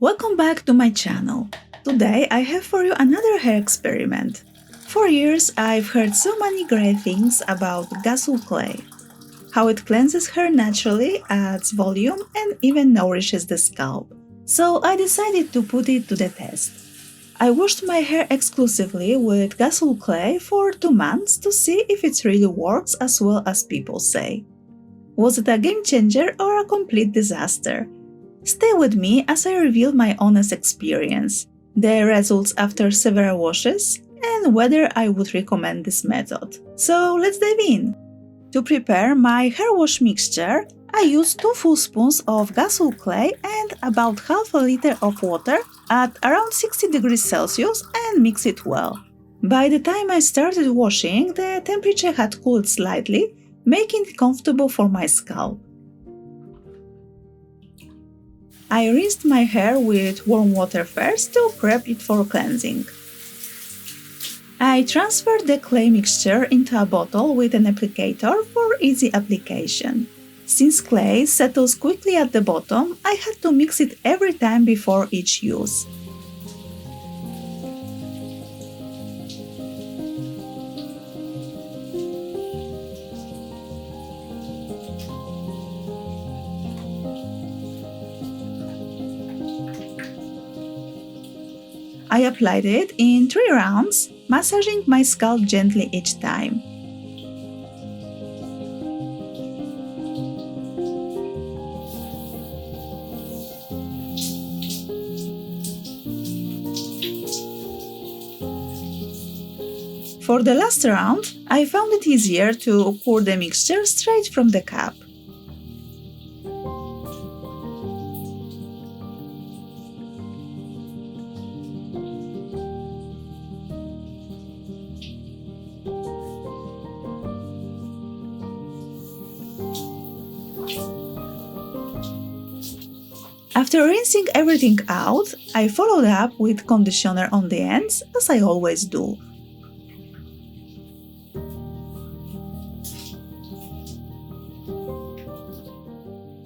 Welcome back to my channel. Today I have for you another hair experiment. For years I've heard so many great things about Ghassoul clay. How it cleanses hair naturally, adds volume and even nourishes the scalp. So I decided to put it to the test. I washed my hair exclusively with Ghassoul clay for 2 months to see if it really works as well as people say. Was it a game changer or a complete disaster? Stay with me as I reveal my honest experience, the results after several washes, and whether I would recommend this method. So let's dive in! To prepare my hair wash mixture, I used 2 full spoons of Ghassoul clay and about half a liter of water at around 60 degrees Celsius and mix it well. By the time I started washing, the temperature had cooled slightly, making it comfortable for my scalp. I rinsed my hair with warm water first to prep it for cleansing. I transferred the clay mixture into a bottle with an applicator for easy application. Since clay settles quickly at the bottom, I had to mix it every time before each use. I applied it in 3 rounds, massaging my scalp gently each time. For the last round, I found it easier to pour the mixture straight from the cup. After rinsing everything out, I followed up with conditioner on the ends, as I always do.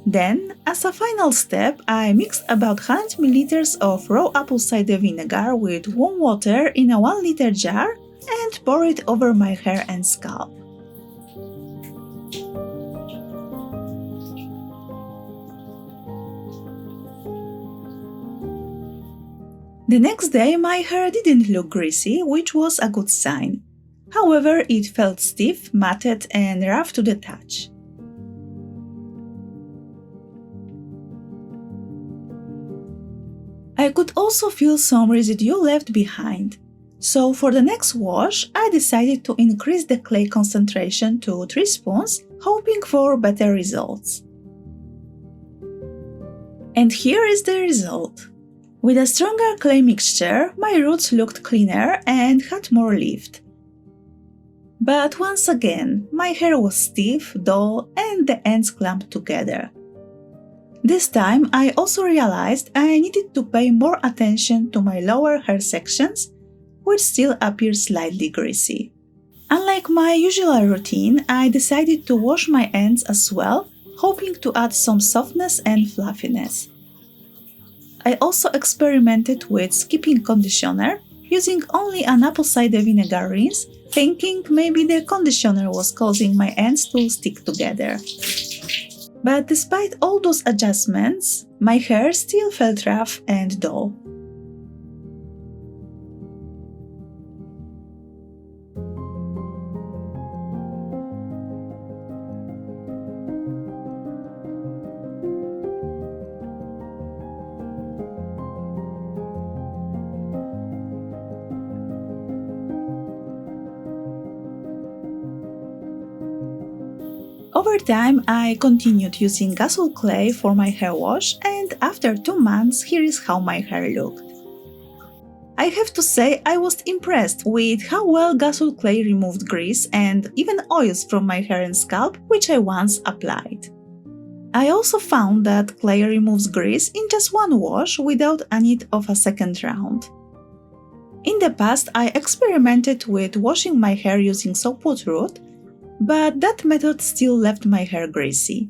Then, as a final step, I mixed about 100 ml of raw apple cider vinegar with warm water in a 1 liter jar and pour it over my hair and scalp. The next day my hair didn't look greasy, which was a good sign. However, it felt stiff, matted and rough to the touch. I could also feel some residue left behind. So for the next wash, I decided to increase the clay concentration to 3 spoons, hoping for better results. And here is the result. With a stronger clay mixture, my roots looked cleaner and had more lift. But once again, my hair was stiff, dull, and the ends clumped together. This time, I also realized I needed to pay more attention to my lower hair sections, which still appear slightly greasy. Unlike my usual routine, I decided to wash my ends as well, hoping to add some softness and fluffiness. I also experimented with skipping conditioner, using only an apple cider vinegar rinse, thinking maybe the conditioner was causing my ends to stick together. But despite all those adjustments, my hair still felt rough and dull. Over time, I continued using Ghassoul clay for my hair wash, and after 2 months, here is how my hair looked. I have to say I was impressed with how well Ghassoul clay removed grease and even oils from my hair and scalp, which I once applied. I also found that clay removes grease in just 1 wash without a need of a second round. In the past, I experimented with washing my hair using soapwood root, but that method still left my hair greasy.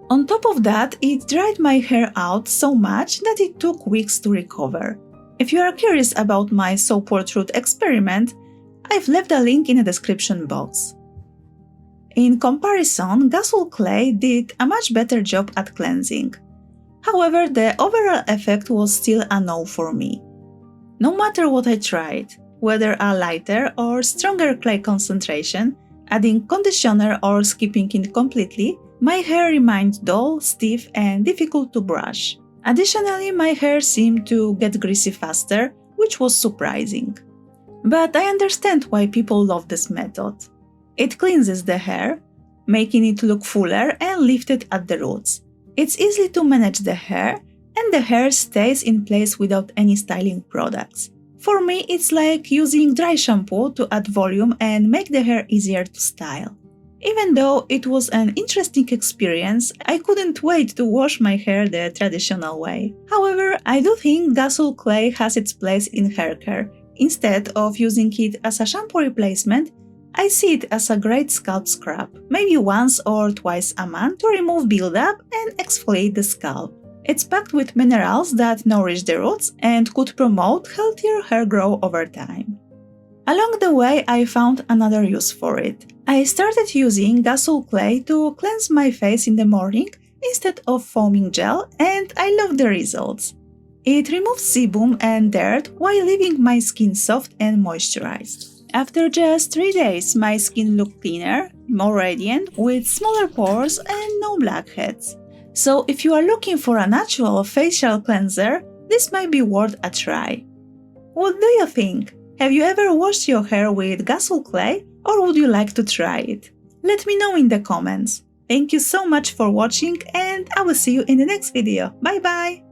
On top of that, it dried my hair out so much that it took weeks to recover. If you are curious about my soap or truth experiment, I've left a link in the description box. In comparison, Ghassoul clay did a much better job at cleansing. However, the overall effect was still a no for me. No matter what I tried, whether a lighter or stronger clay concentration, adding conditioner or skipping it completely, my hair remained dull, stiff, and difficult to brush. Additionally, my hair seemed to get greasy faster, which was surprising. But I understand why people love this method. It cleanses the hair, making it look fuller and lifted at the roots. It's easy to manage the hair, and the hair stays in place without any styling products. For me, it's like using dry shampoo to add volume and make the hair easier to style. Even though it was an interesting experience, I couldn't wait to wash my hair the traditional way. However, I do think Ghassoul clay has its place in hair care. Instead of using it as a shampoo replacement, I see it as a great scalp scrub, maybe once or twice a month to remove buildup and exfoliate the scalp. It's packed with minerals that nourish the roots and could promote healthier hair growth over time. Along the way, I found another use for it. I started using Ghassoul clay to cleanse my face in the morning instead of foaming gel, and I love the results. It removes sebum and dirt while leaving my skin soft and moisturized. After just 3 days, my skin looked cleaner, more radiant, with smaller pores and no blackheads. So if you are looking for a natural facial cleanser, this might be worth a try. What do you think? Have you ever washed your hair with Ghassoul clay, or would you like to try it? Let me know in the comments. Thank you so much for watching, and I will see you in the next video. Bye bye!